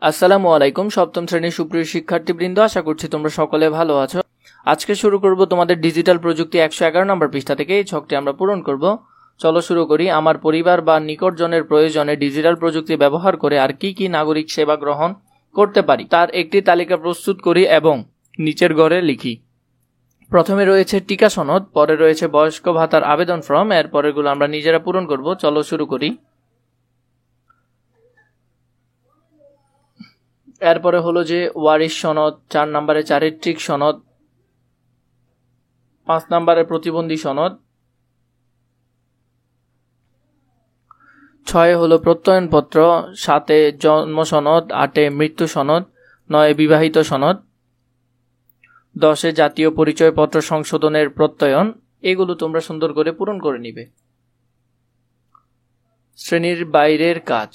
আসসালামু আলাইকুম। সপ্তম শ্রেণীর সুপ্রিয় শিক্ষার্থীবৃন্দ, আশা করছি তোমরা সকলে ভালো আছো। আজকে শুরু করব তোমাদের ডিজিটাল প্রযুক্তি 111 নম্বর পৃষ্ঠা থেকে। এই ছকটি আমরা পূরণ করব। চলো শুরু করি। আমার পরিবার বা নিকটজনের প্রয়োজনে ডিজিটাল প্রযুক্তি ব্যবহার করে আর কি কি নাগরিক সেবা গ্রহণ করতে পারি তার একটি তালিকা প্রস্তুত করি এবং নিচের ঘরে লিখি। প্রথমে রয়েছে টিকা সনদ, পরে রয়েছে বয়স্ক ভাতার আবেদন ফর্ম, এর পরেরগুলো আমরা নিজেরা পূরণ করব। চলো শুরু করি। এরপরে হলো যে ওয়ারিশ সনদ, 4 নম্বরে চারিত্রিক সনদ, 5 নম্বরে প্রতিবন্ধী সনদ, 6 হলো প্রত্যয়নপত্র, 7 জন্ম সনদ, 8 মৃত্যু সনদ, 9 বিবাহিত সনদ, 10 জাতীয় পরিচয়পত্র সংশোধনের প্রত্যয়ন। এগুলো তোমরা সুন্দর করে পূরণ করে নিবে। শ্রেণীর বাইরের কাজ।